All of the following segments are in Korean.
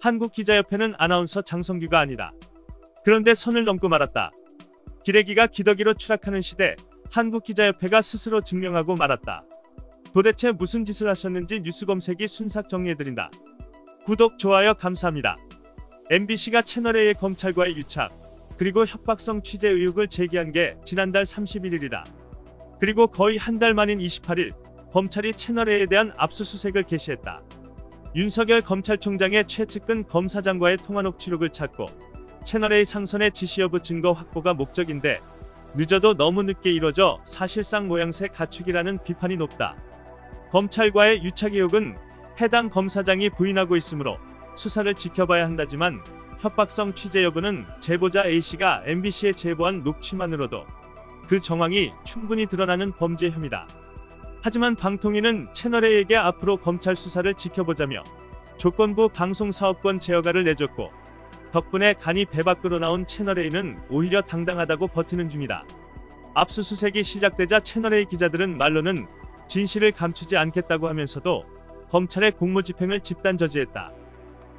한국기자협회는 아나운서 장성규가 아니다. 그런데 선을 넘고 말았다. 기레기가 기더기로 추락하는 시대, 한국기자협회가 스스로 증명하고 말았다. 도대체 무슨 짓을 하셨는지 뉴스 검색이 순삭 정리해드린다. 구독, 좋아요 감사합니다. MBC가 채널A의 검찰과의 유착, 그리고 협박성 취재 의혹을 제기한 게 지난달 31일이다. 그리고 거의 한 달 만인 28일, 검찰이 채널A에 대한 압수수색을 개시했다. 윤석열 검찰총장의 최측근 검사장과의 통화 녹취록을 찾고 채널A 상선의 지시 여부 증거 확보가 목적인데 늦어도 너무 늦게 이뤄져 사실상 모양새 갖추기라는 비판이 높다. 검찰과의 유착 의혹은 해당 검사장이 부인하고 있으므로 수사를 지켜봐야 한다지만 협박성 취재 여부는 제보자 A씨가 MBC에 제보한 녹취만으로도 그 정황이 충분히 드러나는 범죄 혐의다. 하지만 방통위는 채널A에게 앞으로 검찰 수사를 지켜보자며 조건부 방송사업권 제어가를 내줬고 덕분에 간이 배 밖으로 나온 채널A는 오히려 당당하다고 버티는 중이다. 압수수색이 시작되자 채널A 기자들은 말로는 진실을 감추지 않겠다고 하면서도 검찰의 공무집행을 집단 저지했다.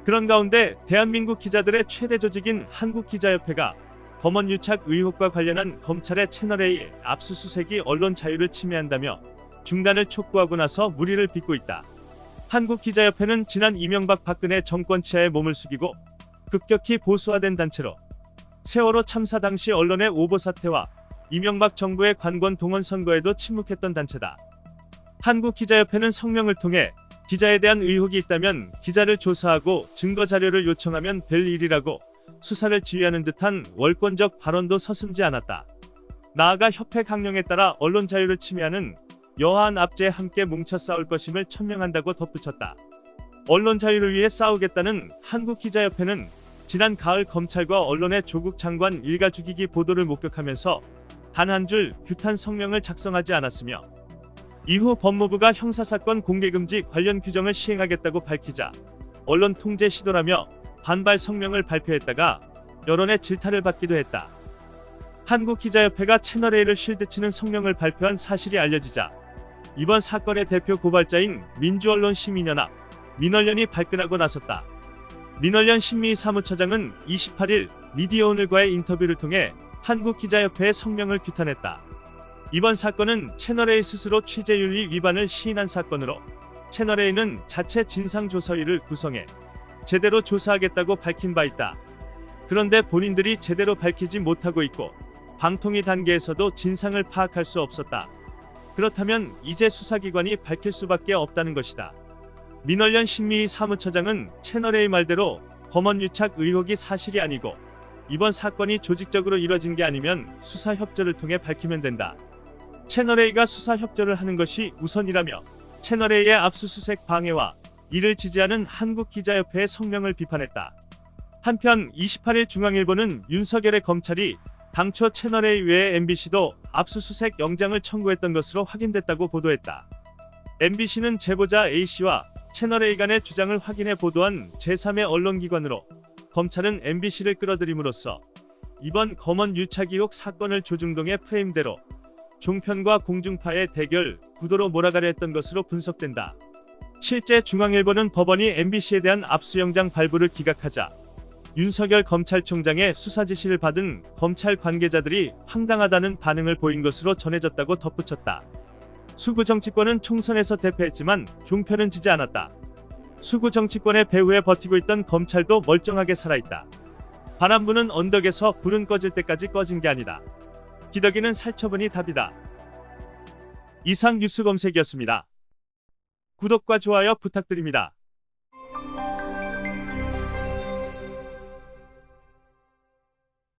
그런 가운데 대한민국 기자들의 최대 조직인 한국기자협회가 검언유착 의혹과 관련한 검찰의 채널A 압수수색이 언론 자유를 침해한다며 중단을 촉구하고 나서 물의를 빚고 있다. 한국기자협회는 지난 이명박 박근혜 정권 치하에 몸을 숙이고 급격히 보수화된 단체로 세월호 참사 당시 언론의 오보 사태와 이명박 정부의 관권 동원 선거에도 침묵했던 단체다. 한국기자협회는 성명을 통해 기자에 대한 의혹이 있다면 기자를 조사하고 증거 자료를 요청하면 될 일이라고 수사를 지휘하는 듯한 월권적 발언도 서슴지 않았다. 나아가 협회 강령에 따라 언론 자유를 침해하는 여하한 압제에 함께 뭉쳐 싸울 것임을 천명한다고 덧붙였다. 언론 자유를 위해 싸우겠다는 한국기자협회는 지난 가을 검찰과 언론의 조국 장관 일가 죽이기 보도를 목격하면서 단 한 줄 규탄 성명을 작성하지 않았으며 이후 법무부가 형사사건 공개금지 관련 규정을 시행하겠다고 밝히자 언론 통제 시도라며 반발 성명을 발표했다가 여론의 질타를 받기도 했다. 한국기자협회가 채널A를 실드치는 성명을 발표한 사실이 알려지자 이번 사건의 대표 고발자인 민주언론시민연합 민언련이 발끈하고 나섰다. 민언련 신미희 사무처장은 28일 미디어오늘과의 인터뷰를 통해 한국기자협회의 성명을 규탄했다. 이번 사건은 채널A 스스로 취재윤리 위반을 시인한 사건으로 채널A는 자체 진상조사위를 구성해 제대로 조사하겠다고 밝힌 바 있다. 그런데 본인들이 제대로 밝히지 못하고 있고 방통위 단계에서도 진상을 파악할 수 없었다. 그렇다면 이제 수사기관이 밝힐 수밖에 없다는 것이다. 민언련 신미희 사무처장은 채널A 말대로 검언유착 의혹이 사실이 아니고 이번 사건이 조직적으로 이뤄진 게 아니면 수사 협조를 통해 밝히면 된다. 채널A가 수사 협조를 하는 것이 우선이라며 채널A의 압수수색 방해와 이를 지지하는 한국기자협회의 성명을 비판했다. 한편 28일 중앙일보는 윤석열의 검찰이 당초 채널A 외에 MBC도 압수수색 영장을 청구했던 것으로 확인됐다고 보도했다. MBC는 제보자 A씨와 채널A 간의 주장을 확인해 보도한 제3의 언론기관으로 검찰은 MBC를 끌어들임으로써 이번 검언유착 의혹 사건을 조중동의 프레임대로 종편과 공중파의 대결 구도로 몰아가려 했던 것으로 분석된다. 실제 중앙일보는 법원이 MBC에 대한 압수영장 발부를 기각하자 윤석열 검찰총장의 수사 지시를 받은 검찰 관계자들이 황당하다는 반응을 보인 것으로 전해졌다고 덧붙였다. 수구 정치권은 총선에서 대패했지만 종편은 지지 않았다. 수구 정치권의 배후에 버티고 있던 검찰도 멀쩡하게 살아있다. 바람부는 언덕에서 불은 꺼질 때까지 꺼진 게 아니다. 기더기는 살처분이 답이다. 이상 뉴스 검색이었습니다. 구독과 좋아요 부탁드립니다.